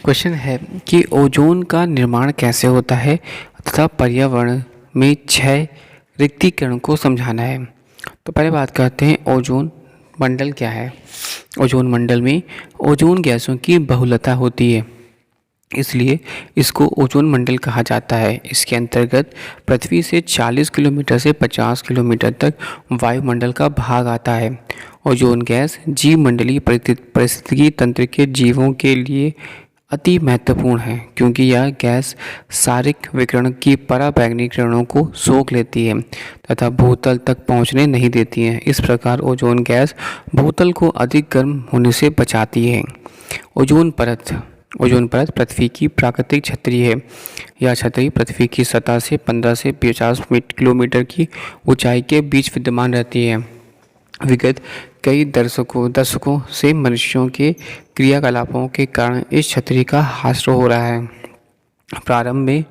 Question है कि ozone का निर्माण कैसे होता है तथा पर्यावरण में क्षय रिक्तीकरण को समझाना है। तो पहले बात करते हैं ओजोन मंडल क्या है। ओजोन मंडल में ओजोन गैसों की बहुलता होती है, इसलिए इसको ओजोन मंडल कहा जाता है। इसके अंतर्गत पृथ्वी से 40 किलोमीटर से 50 किलोमीटर तक वायुमंडल का भाग आता है। ओजोन गैस जीवमंडलीय पारिस्थितिकी तंत्र के जीवों के लिए अति महत्वपूर्ण है, क्योंकि यह गैस सारिक विकिरण की पराबैंगनी किरणों को सोख लेती है तथा भूतल तक पहुंचने नहीं देती है। इस प्रकार ओजोन गैस भूतल को अधिक गर्म होने से बचाती है। ओजोन परत पृथ्वी की प्राकृतिक छतरी है। यह छतरी पृथ्वी की सतह से 15 से 50 किलोमीटर की ऊंचाई के बीच विद्यमान रहती है। विगत कई दशकों से मनुष्यों के क्रियाकलापों के कारण इस छतरी का ह्रास हो रहा है। प्रारंभ में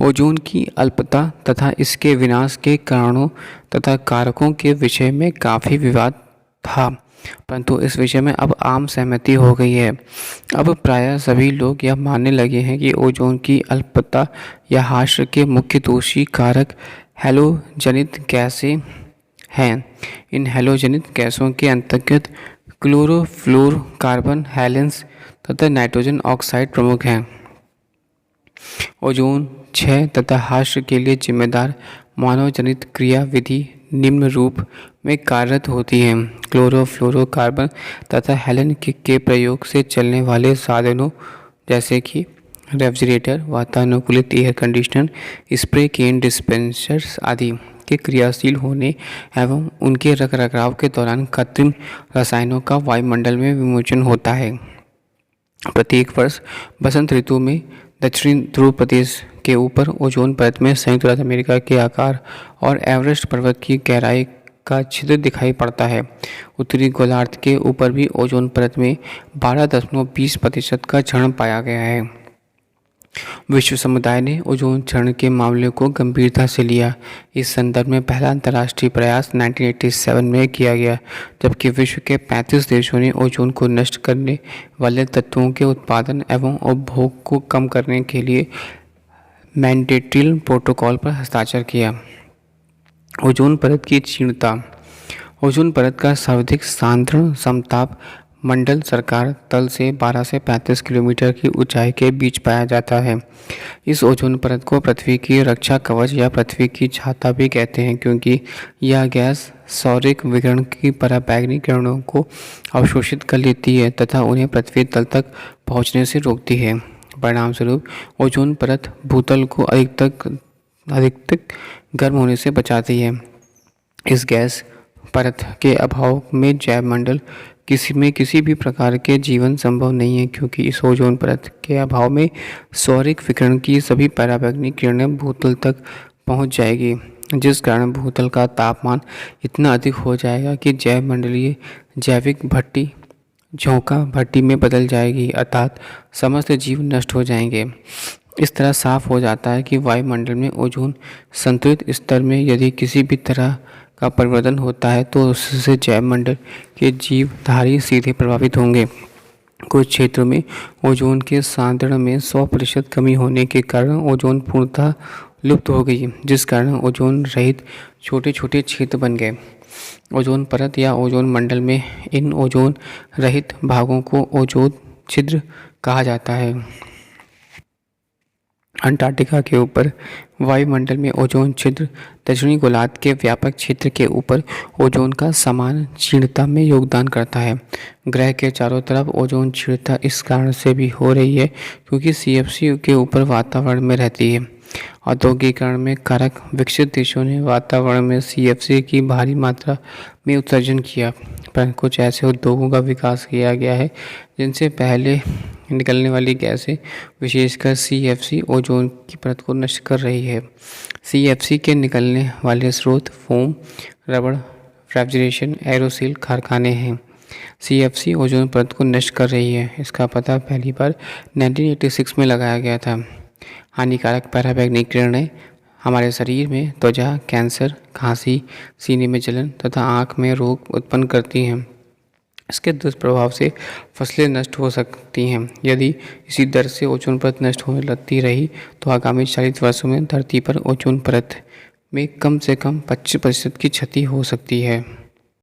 ओजोन की अल्पता तथा इसके विनाश के कारणों तथा कारकों के विषय में काफ़ी विवाद था, परंतु इस विषय में अब आम सहमति हो गई है। अब प्रायः सभी लोग यह मानने लगे हैं कि ओजोन की अल्पता या ह्रास के मुख्य दोषी कारक हैलोजनित गैसें हैं। इन हैलोजनित गैसों के अंतर्गत क्लोरोफ्लोरोकार्बन, हैलेंस तथा नाइट्रोजन ऑक्साइड प्रमुख हैं। ओजोन क्षय तथा ह्रास के लिए जिम्मेदार मानवजनित क्रियाविधि निम्न रूप में कार्यरत होती है। क्लोरोफ्लोरोकार्बन तथा हैलेन के प्रयोग से चलने वाले साधनों जैसे कि रेफ्रिजरेटर, वातानुकूलित एयर कंडीशनर, स्प्रे केन डिस्पेंसर्स आदि के क्रियाशील होने एवं उनके रखरखाव के दौरान कृत्रिम रसायनों का वायुमंडल में विमोचन होता है। प्रत्येक वर्ष बसंत ऋतु में दक्षिणी ध्रुव प्रदेश के ऊपर ओजोन परत में संयुक्त राज्य अमेरिका के आकार और एवरेस्ट पर्वत की गहराई का छिद्र दिखाई पड़ता है। उत्तरी गोलार्ध के ऊपर भी ओजोन परत में 12.20% का क्षरण पाया गया है। विश्व समुदाय ने ओजोन क्षरण के मामले को गंभीरता से लिया। इस संदर्भ में पहला अंतर्राष्ट्रीय प्रयास 1987 में किया गया, जबकि विश्व के 35 देशों ने ओजोन को नष्ट करने वाले तत्वों के उत्पादन एवं उपभोग को कम करने के लिए मैंडेटरी प्रोटोकॉल पर हस्ताक्षर किया। ओजोन परत की क्षीणता। ओजोन परत का सर्वाधिक सांद्रण समताप मंडल सरकार तल से 12 से 35 किलोमीटर की ऊंचाई के बीच पाया जाता है। इस ओजोन परत को पृथ्वी की रक्षा कवच या पृथ्वी की छाता भी कहते हैं, क्योंकि यह गैस सौरिक विकिरण की पराबैंगनी किरणों को अवशोषित कर लेती है तथा उन्हें पृथ्वी तल तक पहुंचने से रोकती है। परिणामस्वरूप ओजोन परत भूतल को अधिकतक गर्म होने से बचाती है। इस गैस परत के अभाव में जैवमंडल किसी भी प्रकार के जीवन संभव नहीं है, क्योंकि इस ओजोन परत के अभाव में सौरिक विकिरण की सभी पराबैंगनी किरणें भूतल तक पहुंच जाएगी, जिस कारण भूतल का तापमान इतना अधिक हो जाएगा कि जैवमंडलीय जैविक भट्टी झोंका भट्टी में बदल जाएगी, अर्थात समस्त जीव नष्ट हो जाएंगे। इस तरह साफ हो जाता है कि वायुमंडल में ओजोन संतुलित स्तर में यदि किसी भी तरह का परिवर्तन होता है तो उससे जैवमंडल के जीवधारी सीधे प्रभावित होंगे। कुछ क्षेत्रों में ओजोन के सांद्रण में 100% कमी होने के कारण ओजोन पूर्णतः लुप्त हो गई, जिस कारण ओजोन रहित छोटे छोटे क्षेत्र बन गए। ओजोन परत या ओजोन मंडल में इन ओजोन रहित भागों को ओजोन छिद्र कहा जाता है। अंटार्कटिका के ऊपर वायुमंडल में ओजोन छिद्र दक्षिणी गोलार्ध के व्यापक क्षेत्र के ऊपर ओजोन का समान क्षीणता में योगदान करता है। ग्रह के चारों तरफ ओजोन क्षीणता इस कारण से भी हो रही है क्योंकि CFC के ऊपर वातावरण में रहती है। औद्योगिकरण में कारक विकसित देशों ने वातावरण में CFC की भारी मात्रा में उत्सर्जन किया, पर कुछ ऐसे उद्योगों का विकास किया गया है जिनसे पहले निकलने वाली गैसें विशेषकर CFC ओजोन की परत को नष्ट कर रही है। CFC के निकलने वाले स्रोत फोम, रबड़, रेफ्रिजरेशन, एरोसोल कारखाने हैं। CFC ओजोन परत को नष्ट कर रही है। इसका पता पहली बार 1986 में लगाया गया था। हानिकारक पराबैंगनी किरणें हमारे शरीर में त्वचा कैंसर, खांसी, सीने में जलन तथा आँख में रोग उत्पन्न करती हैं। इसके दुष्प्रभाव से फसलें नष्ट हो सकती हैं। यदि इसी दर से ओजोन परत नष्ट होने लगती रही तो आगामी 40 वर्षों में धरती पर ओजोन परत में कम से कम 25% की क्षति हो सकती है।